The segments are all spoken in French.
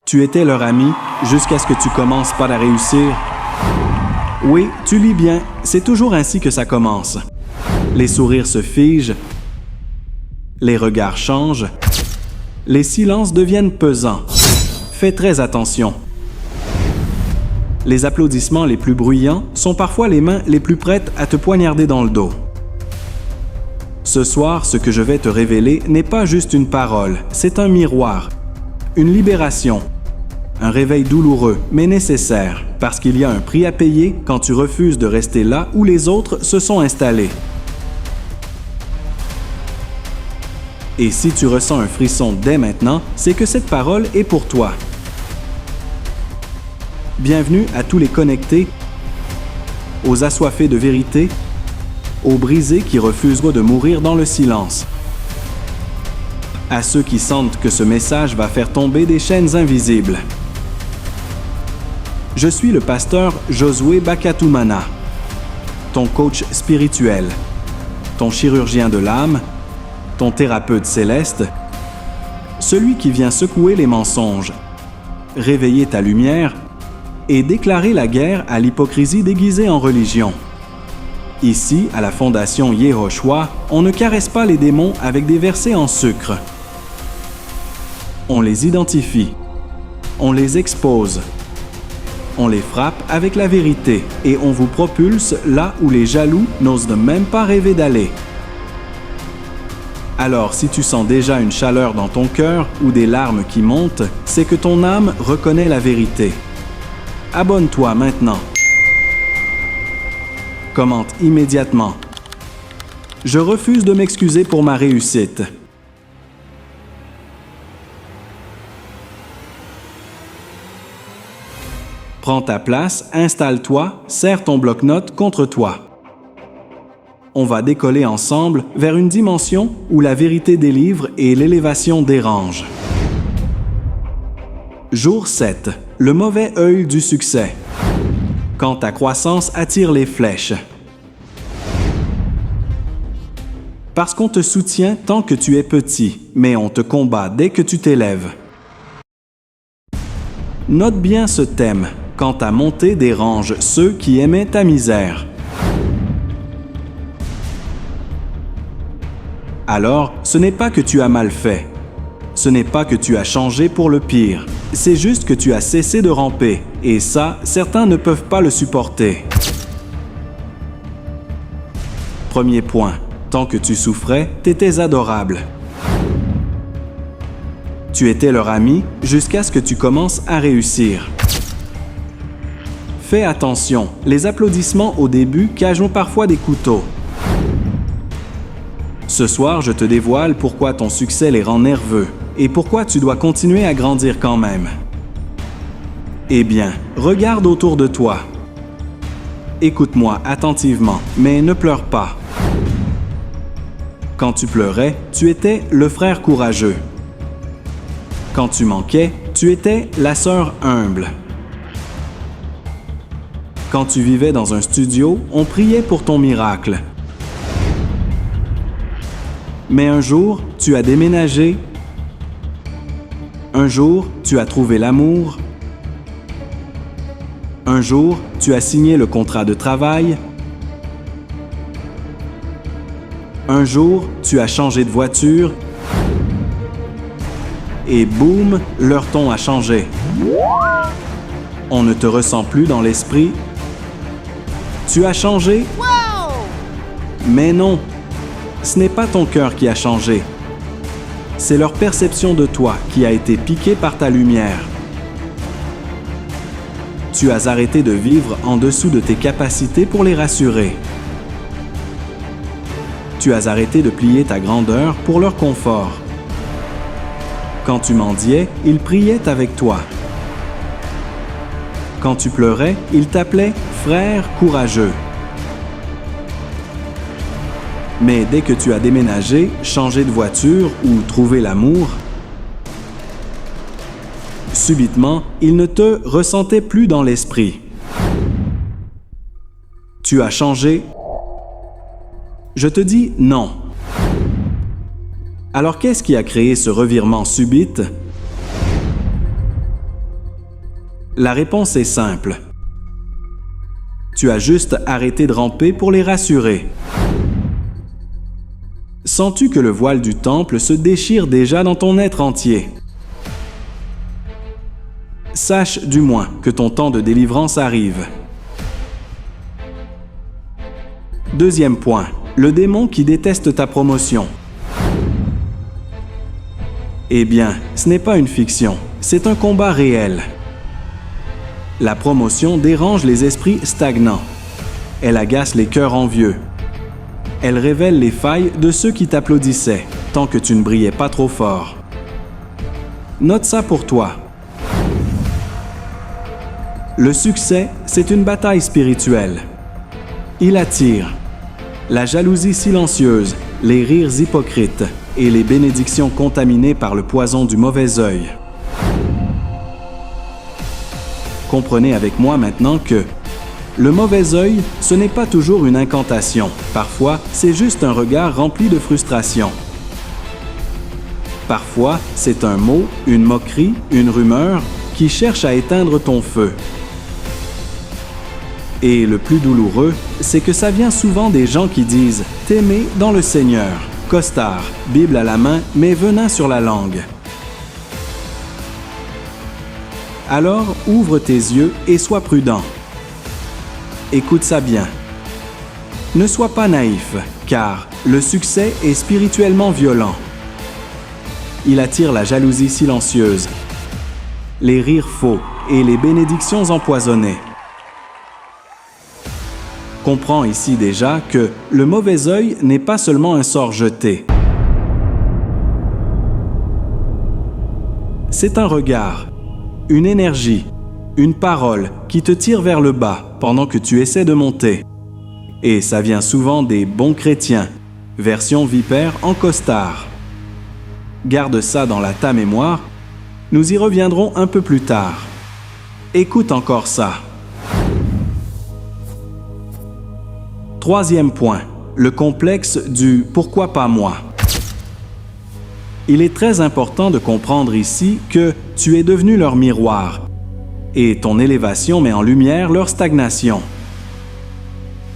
Tu étais leur ami jusqu'à ce que tu commences par la réussir. Oui, tu lis bien, c'est toujours ainsi que ça commence. Les sourires se figent, les regards changent, les silences deviennent pesants. Fais très attention. Les applaudissements les plus bruyants sont parfois les mains les plus prêtes à te poignarder dans le dos. Ce soir, ce que je vais te révéler n'est pas juste une parole, c'est un miroir, une libération, un réveil douloureux mais nécessaire, parce qu'il y a un prix à payer quand tu refuses de rester là où les autres se sont installés. Et si tu ressens un frisson dès maintenant, c'est que cette parole est pour toi. Bienvenue à tous les connectés, aux assoiffés de vérité, aux brisés qui refuseront de mourir dans le silence, à ceux qui sentent que ce message va faire tomber des chaînes invisibles. Je suis le pasteur Josué Bakatumana, ton coach spirituel, ton chirurgien de l'âme, ton thérapeute céleste, celui qui vient secouer les mensonges, réveiller ta lumière et déclarer la guerre à l'hypocrisie déguisée en religion. Ici, à la Fondation Yehoshua, on ne caresse pas les démons avec des versets en sucre. On les identifie, on les expose, on les frappe avec la vérité et on vous propulse là où les jaloux n'osent même pas rêver d'aller. Alors, si tu sens déjà une chaleur dans ton cœur ou des larmes qui montent, c'est que ton âme reconnaît la vérité. Abonne-toi maintenant. Commente immédiatement. Je refuse de m'excuser pour ma réussite. Prends ta place, installe-toi, serre ton bloc-notes contre toi. On va décoller ensemble vers une dimension où la vérité délivre et l'élévation dérange. Jour 7. Le mauvais œil du succès. Quand ta croissance attire les flèches. Parce qu'on te soutient tant que tu es petit, mais on te combat dès que tu t'élèves. Note bien ce thème. Quand ta montée dérange ceux qui aimaient ta misère. Alors, ce n'est pas que tu as mal fait. Ce n'est pas que tu as changé pour le pire. C'est juste que tu as cessé de ramper. Et ça, certains ne peuvent pas le supporter. Premier point. Tant que tu souffrais, t'étais adorable. Tu étais leur ami jusqu'à ce que tu commences à réussir. Fais attention, les applaudissements au début cajent parfois des couteaux. Ce soir, je te dévoile pourquoi ton succès les rend nerveux et pourquoi tu dois continuer à grandir quand même. Eh bien, regarde autour de toi. Écoute-moi attentivement, mais ne pleure pas. Quand tu pleurais, tu étais le frère courageux. Quand tu manquais, tu étais la sœur humble. Quand tu vivais dans un studio, on priait pour ton miracle. Mais un jour, tu as déménagé. Un jour, tu as trouvé l'amour. Un jour, tu as signé le contrat de travail. Un jour, tu as changé de voiture. Et boum, leur ton a changé. On ne te ressent plus dans l'esprit. Tu as changé? Wow! Mais non, ce n'est pas ton cœur qui a changé. C'est leur perception de toi qui a été piquée par ta lumière. Tu as arrêté de vivre en dessous de tes capacités pour les rassurer. Tu as arrêté de plier ta grandeur pour leur confort. Quand tu mendiais, ils priaient avec toi. Quand tu pleurais, ils t'appelaient « frère courageux ». Mais dès que tu as déménagé, changé de voiture ou trouvé l'amour, subitement, ils ne te ressentaient plus dans l'esprit. Tu as changé. Je te dis non. Alors qu'est-ce qui a créé ce revirement subite? La réponse est simple. Tu as juste arrêté de ramper pour les rassurer. Sens-tu que le voile du temple se déchire déjà dans ton être entier? Sache du moins que ton temps de délivrance arrive. Deuxième point, le démon qui déteste ta promotion. Eh bien, ce n'est pas une fiction, c'est un combat réel. La promotion dérange les esprits stagnants. Elle agace les cœurs envieux. Elle révèle les failles de ceux qui t'applaudissaient, tant que tu ne brillais pas trop fort. Note ça pour toi. Le succès, c'est une bataille spirituelle. Il attire la jalousie silencieuse, les rires hypocrites et les bénédictions contaminées par le poison du mauvais œil. Comprenez avec moi maintenant que le mauvais œil, ce n'est pas toujours une incantation. Parfois, c'est juste un regard rempli de frustration. Parfois, c'est un mot, une moquerie, une rumeur qui cherche à éteindre ton feu. Et le plus douloureux, c'est que ça vient souvent des gens qui disent « T'aimer dans le Seigneur », costard, Bible à la main, mais venin sur la langue. Alors, ouvre tes yeux et sois prudent. Écoute ça bien. Ne sois pas naïf, car le succès est spirituellement violent. Il attire la jalousie silencieuse, les rires faux et les bénédictions empoisonnées. Comprends ici déjà que le mauvais œil n'est pas seulement un sort jeté. C'est un regard, une énergie, une parole qui te tire vers le bas pendant que tu essaies de monter. Et ça vient souvent des bons chrétiens, version vipère en costard. Garde ça dans ta mémoire, nous y reviendrons un peu plus tard. Écoute encore ça. Troisième point, le complexe du « pourquoi pas moi ». Il est très important de comprendre ici que tu es devenu leur miroir et ton élévation met en lumière leur stagnation.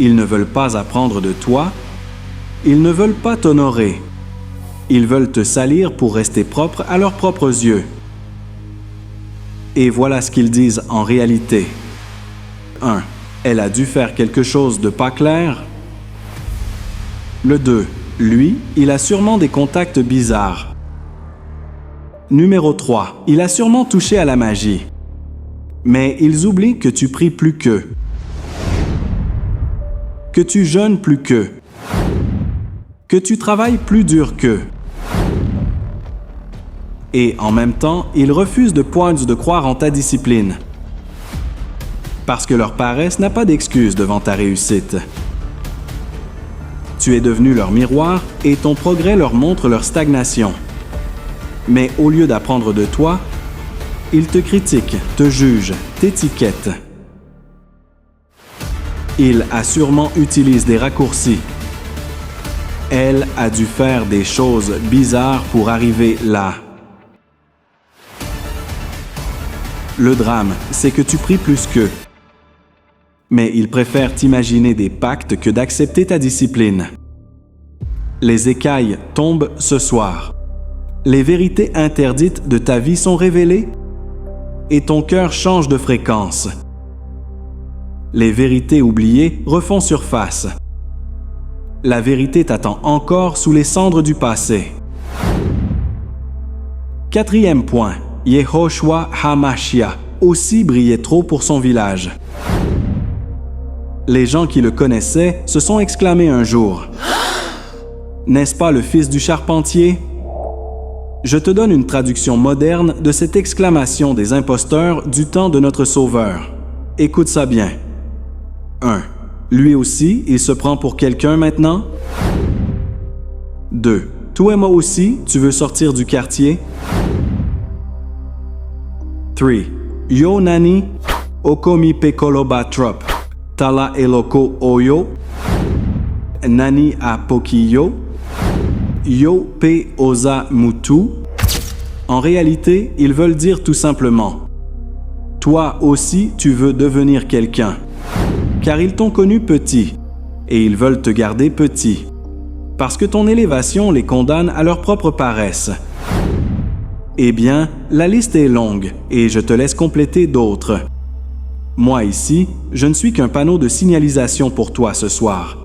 Ils ne veulent pas apprendre de toi, ils ne veulent pas t'honorer. Ils veulent te salir pour rester propre à leurs propres yeux. Et voilà ce qu'ils disent en réalité. 1. Elle a dû faire quelque chose de pas clair. Le 2. Lui, il a sûrement des contacts bizarres. Numéro 3. Il a sûrement touché à la magie. Mais ils oublient que tu pries plus qu'eux. Que tu jeûnes plus qu'eux. Que tu travailles plus dur qu'eux. Et en même temps, ils refusent de pointe de croire en ta discipline. Parce que leur paresse n'a pas d'excuse devant ta réussite. Tu es devenu leur miroir et ton progrès leur montre leur stagnation. Mais au lieu d'apprendre de toi, ils te critiquent, te jugent, t'étiquettent. Il a sûrement utilisé des raccourcis. Elle a dû faire des choses bizarres pour arriver là. Le drame, c'est que tu pries plus qu'eux. Mais ils préfèrent t'imaginer des pactes que d'accepter ta discipline. Les écailles tombent ce soir. Les vérités interdites de ta vie sont révélées et ton cœur change de fréquence. Les vérités oubliées refont surface. La vérité t'attend encore sous les cendres du passé. Quatrième point, Yehoshua HaMashiach aussi brillait trop pour son village. Les gens qui le connaissaient se sont exclamés un jour « N'est-ce pas le fils du charpentier ?» Je te donne une traduction moderne de cette exclamation des imposteurs du temps de notre Sauveur. Écoute ça bien. 1. Lui aussi, il se prend pour quelqu'un maintenant? 2. Toi et moi aussi, tu veux sortir du quartier? 3. Yo nani, okomi pekoloba trop, tala eloko oyo, nani a pokiyo, yo pe osa mutu. En réalité, ils veulent dire tout simplement Toi aussi, tu veux devenir quelqu'un. Car ils t'ont connu petit, et ils veulent te garder petit. Parce que ton élévation les condamne à leur propre paresse. Eh bien, la liste est longue, et je te laisse compléter d'autres. Moi ici, je ne suis qu'un panneau de signalisation pour toi ce soir.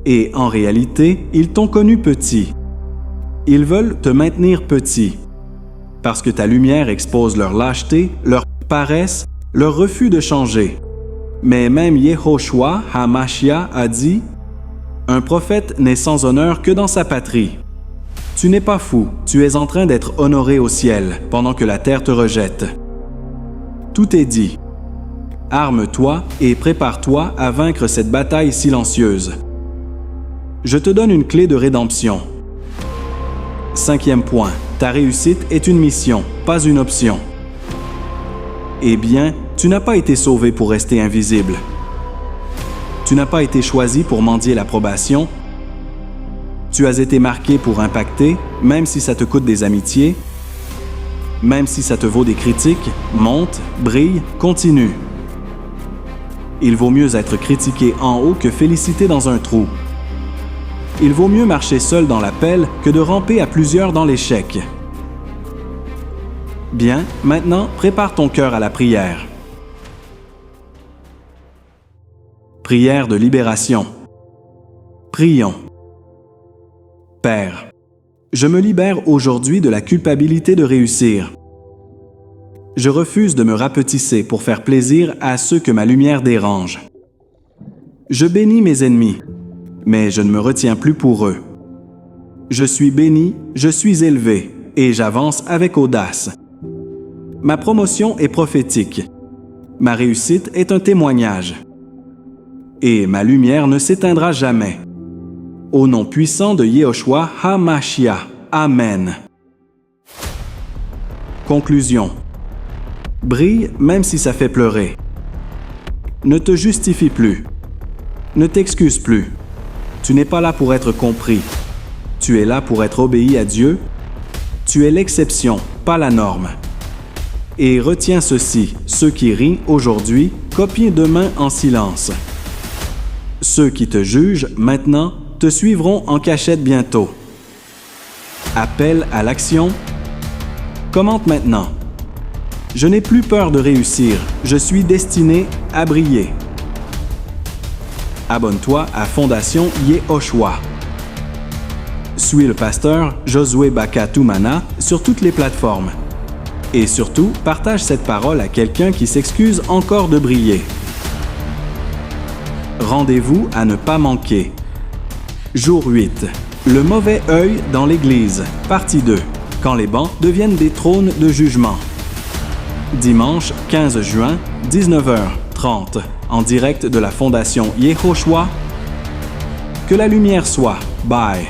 Et en réalité, ils t'ont connu petit. Ils veulent te maintenir petit. Parce que ta lumière expose leur lâcheté, leur paresse, leur refus de changer. Mais même Yehoshua HaMashiach a dit « Un prophète n'est sans honneur que dans sa patrie. » Tu n'es pas fou, tu es en train d'être honoré au ciel pendant que la terre te rejette. Tout est dit. Arme-toi et prépare-toi à vaincre cette bataille silencieuse. Je te donne une clé de rédemption. 5e point, ta réussite est une mission, pas une option. Eh bien, tu n'as pas été sauvé pour rester invisible. Tu n'as pas été choisi pour mendier l'approbation. Tu as été marqué pour impacter, même si ça te coûte des amitiés, même si ça te vaut des critiques. Monte, brille, continue. Il vaut mieux être critiqué en haut que félicité dans un trou. Il vaut mieux marcher seul dans la pelle que de ramper à plusieurs dans l'échec. Bien, maintenant, prépare ton cœur à la prière. Prière de libération. Prions. Père, je me libère aujourd'hui de la culpabilité de réussir. Je refuse de me rapetisser pour faire plaisir à ceux que ma lumière dérange. Je bénis mes ennemis, mais je ne me retiens plus pour eux. Je suis béni, je suis élevé, et j'avance avec audace. Ma promotion est prophétique. Ma réussite est un témoignage. Et ma lumière ne s'éteindra jamais. Au nom puissant de Yehoshua HaMashiach. Amen. Conclusion. Brille même si ça fait pleurer. Ne te justifie plus. Ne t'excuse plus. Tu n'es pas là pour être compris. Tu es là pour être obéi à Dieu. Tu es l'exception, pas la norme. Et retiens ceci, ceux qui rient aujourd'hui, copient demain en silence. Ceux qui te jugent maintenant te suivront en cachette bientôt. Appel à l'action. Commente maintenant. Je n'ai plus peur de réussir, je suis destiné à briller. Abonne-toi à Fondation Yehoshua. Suis le pasteur Josué Bakatumana sur toutes les plateformes. Et surtout, partage cette parole à quelqu'un qui s'excuse encore de briller. Rendez-vous à ne pas manquer. Jour 8. Le mauvais œil dans l'Église, partie 2. Quand les bancs deviennent des trônes de jugement. Dimanche 15 juin, 19h30, en direct de la Fondation Yehoshua. Que la lumière soit. Bye.